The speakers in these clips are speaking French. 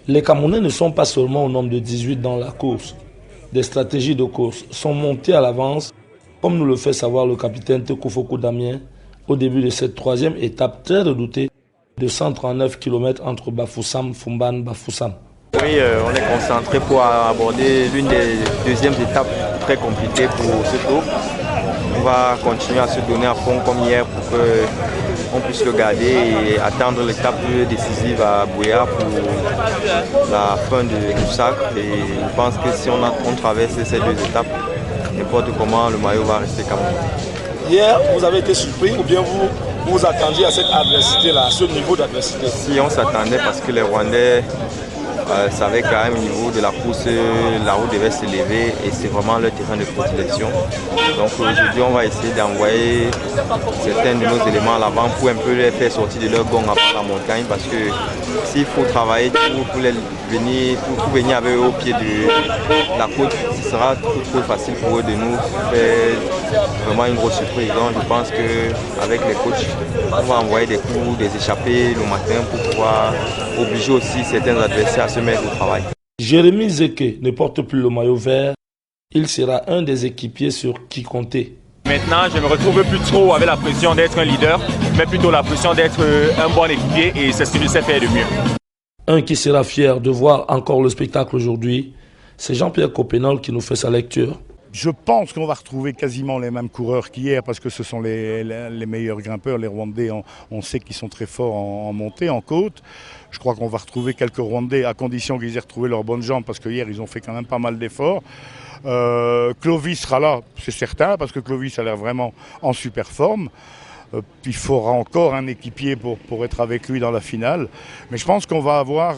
Les Camerounais ne sont pas seulement au nombre de 18 dans la course. Des stratégies de course sont montées à l'avance, comme nous le fait savoir le capitaine Tekoufokou Damien au début de cette troisième étape très redoutée de 139 km entre Bafoussam, Fumban, Bafoussam. Oui, on est concentré pour aborder l'une des deuxièmes étapes très compliquées pour ce tour. On va continuer à se donner à fond comme hier pour qu'on puisse le garder et attendre l'étape décisive à Bouya pour la fin du sacre. Et je pense que si on traverse ces deux étapes, n'importe comment, le maillot va rester Cameroun. Hier, vous avez été surpris ou bien vous attendiez à cette adversité-là, à ce niveau d'adversité? Si on s'attendait parce que les Rwandais savaient quand même au niveau de la course, la route devait s'élever et c'est vraiment leur terrain de prédilection. Donc aujourd'hui, on va essayer d'envoyer certains de nos éléments à l'avant pour un peu les faire sortir de leur gong avant la montagne parce que s'il faut travailler pour venir avec eux au pied de la côte, ce sera trop facile pour eux de nous faire vraiment une grosse surprise. Donc je pense qu'avec les coachs, on va envoyer des coups, des échappées le matin pour pouvoir obliger aussi certains adversaires à se mettre au travail. Jérémy Zeke ne porte plus le maillot vert. Il sera un des équipiers sur qui compter. Maintenant, je ne me retrouve plus trop avec la pression d'être un leader, mais plutôt la pression d'être un bon équipier et c'est ce que je sais faire de mieux. Un qui sera fier de voir encore le spectacle aujourd'hui, c'est Jean-Pierre Copénol qui nous fait sa lecture. Je pense qu'on va retrouver quasiment les mêmes coureurs qu'hier parce que ce sont les meilleurs grimpeurs. Les Rwandais, on sait qu'ils sont très forts en montée, en côte. Je crois qu'on va retrouver quelques Rwandais à condition qu'ils aient retrouvé leurs bonnes jambes parce que hier ils ont fait quand même pas mal d'efforts. Clovis sera là, c'est certain, parce que Clovis a l'air vraiment en super forme. Il faudra encore un équipier pour être avec lui dans la finale. Mais je pense qu'on va avoir...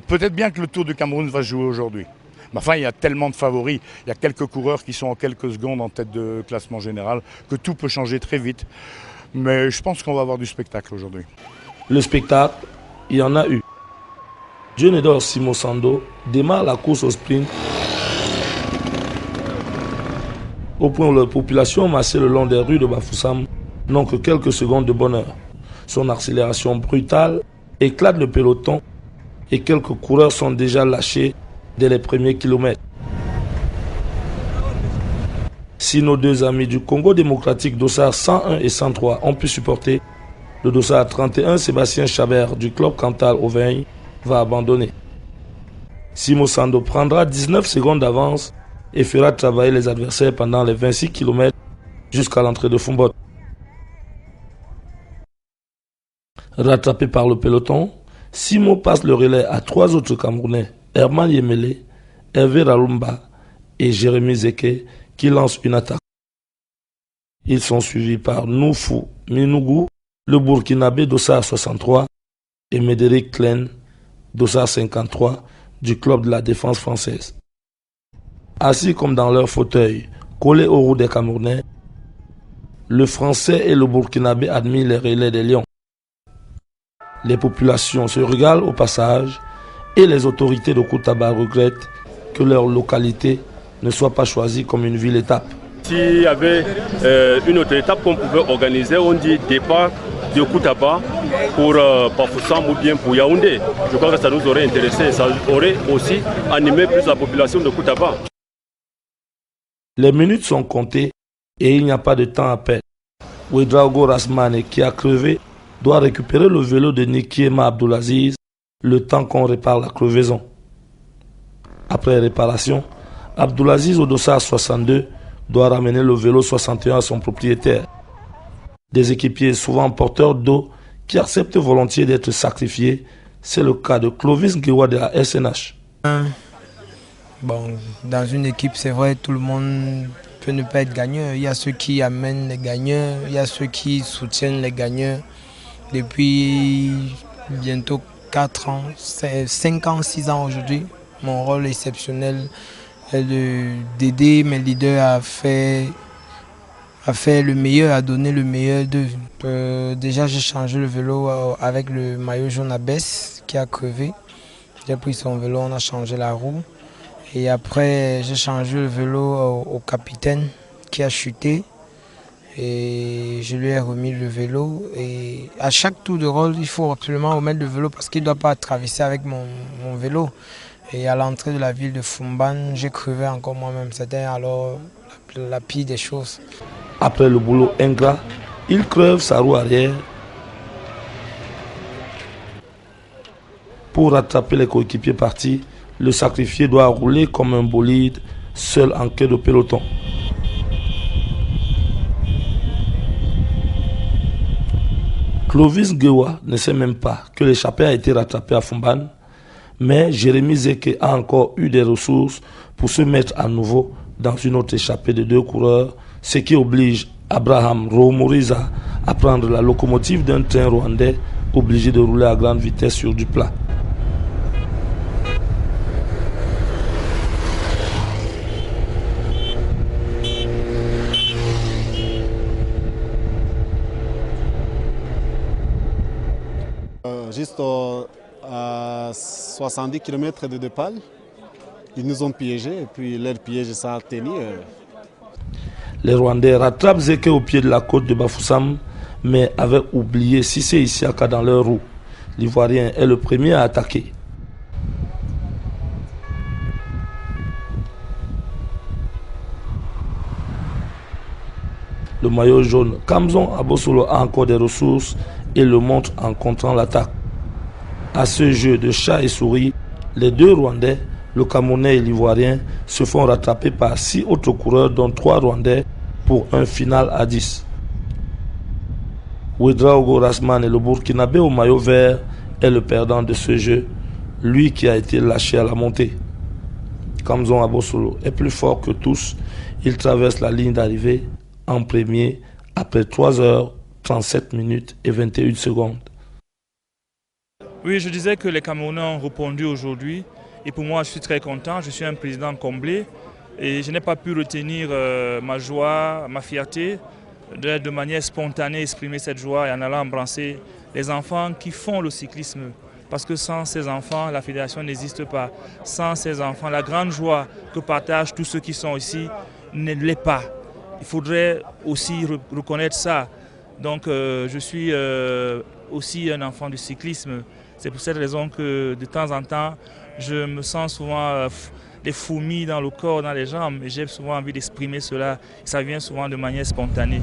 peut-être bien que le Tour du Cameroun va jouer aujourd'hui. Mais enfin, il y a tellement de favoris. Il y a quelques coureurs qui sont en quelques secondes en tête de classement général que tout peut changer très vite. Mais je pense qu'on va avoir du spectacle aujourd'hui. Le spectacle, il y en a eu. Dionedor Simo Sando démarre la course au sprint au point où la population massée le long des rues de Bafoussam n'ont que quelques secondes de bonheur. Son accélération brutale éclate le peloton et quelques coureurs sont déjà lâchés dès les premiers kilomètres. Si nos deux amis du Congo démocratique dossard 101 et 103 ont pu supporter, le dossard 31 Sébastien Chabert du club Cantal Auvergne va abandonner. Simo Sando prendra 19 secondes d'avance et fera travailler les adversaires pendant les 26 km jusqu'à l'entrée de Fumbot. Rattrapé par le peloton, Simo passe le relais à trois autres Camerounais, Herman Yemele, Hervé Ralumba et Jérémy Zeke qui lancent une attaque. Ils sont suivis par Noufou Minougou, le Burkinabé dossard 63 et Médéric Klein, dossard 53 du club de la défense française. Assis comme dans leur fauteuil, collés aux roues des Camerounais, le Français et le Burkinabé admirent les relais des Lions. Les populations se régalent au passage et les autorités de Koutaba regrettent que leur localité ne soit pas choisie comme une ville-étape. S'il y avait une autre étape qu'on pouvait organiser, on dit départ de Koutaba pour Bafoussam ou bien pour Yaoundé. Je crois que ça nous aurait intéressé, ça aurait aussi animé plus la population de Koutaba. Les minutes sont comptées et il n'y a pas de temps à perdre. Ouedraogo Rasmane, qui a crevé, doit récupérer le vélo de Nikiema Abdulaziz le temps qu'on répare la crevaison. Après réparation, Abdulaziz au dossard 62 doit ramener le vélo 61 à son propriétaire. Des équipiers souvent porteurs d'eau qui acceptent volontiers d'être sacrifiés, c'est le cas de Clovis Ngewa de la SNH. Bon, dans une équipe, c'est vrai, tout le monde peut ne pas être gagnant. Il y a ceux qui amènent les gagnants, il y a ceux qui soutiennent les gagnants. Depuis bientôt 4 ans, 5 ans, 6 ans aujourd'hui, mon rôle exceptionnel est d'aider mes leaders à faire le meilleur, à donner le meilleur d'eux. Déjà, j'ai changé le vélo avec le maillot jaune à Bess qui a crevé. J'ai pris son vélo, on a changé la roue. Et après, j'ai changé le vélo au capitaine qui a chuté. Et je lui ai remis le vélo. Et à chaque tour de rôle, il faut absolument remettre le vélo parce qu'il ne doit pas traverser avec mon vélo. Et à l'entrée de la ville de Foumban, j'ai crevé encore moi-même. C'était alors la pire des choses. Après le boulot ingrat, il crève sa roue arrière pour rattraper les coéquipiers partis. Le sacrifié doit rouler comme un bolide, seul en queue de peloton. Clovis Gewa ne sait même pas que l'échappée a été rattrapée à Foumban, mais Jérémy Zeke a encore eu des ressources pour se mettre à nouveau dans une autre échappée de 2 coureurs, ce qui oblige Abraham Romoriza à prendre la locomotive d'un train rwandais obligé de rouler à grande vitesse sur du plat. Juste à 70 km de Dépal, ils nous ont piégés et puis leur piège ça a tenu. Les Rwandais rattrapent Zeke au pied de la côte de Bafoussam, mais avaient oublié Cissé Isiaka dans leur roue. L'Ivoirien est le premier à attaquer. Le maillot jaune Kamzon Abosolo a encore des ressources et le montre en contrant l'attaque. À ce jeu de chat et souris, les 2 Rwandais, le Camerounais et l'Ivoirien, se font rattraper par 6 autres coureurs, dont 3 Rwandais, pour un final à 10. Ouedraogo Rasman et le Burkinabé au maillot vert est le perdant de ce jeu, lui qui a été lâché à la montée. Kamzon Abosolo est plus fort que tous, il traverse la ligne d'arrivée en premier après 3 heures, 37 minutes et 21 secondes. Oui, je disais que les Camerounais ont répondu aujourd'hui et pour moi je suis très content, je suis un président comblé et je n'ai pas pu retenir ma joie, ma fierté, de manière spontanée exprimer cette joie et en allant embrasser les enfants qui font le cyclisme. Parce que sans ces enfants, la fédération n'existe pas. Sans ces enfants, la grande joie que partagent tous ceux qui sont ici ne l'est pas. Il faudrait aussi reconnaître ça. Donc je suis aussi un enfant du cyclisme. C'est pour cette raison que de temps en temps, je me sens souvent des fourmis dans le corps, dans les jambes. Et j'ai souvent envie d'exprimer cela. Ça vient souvent de manière spontanée.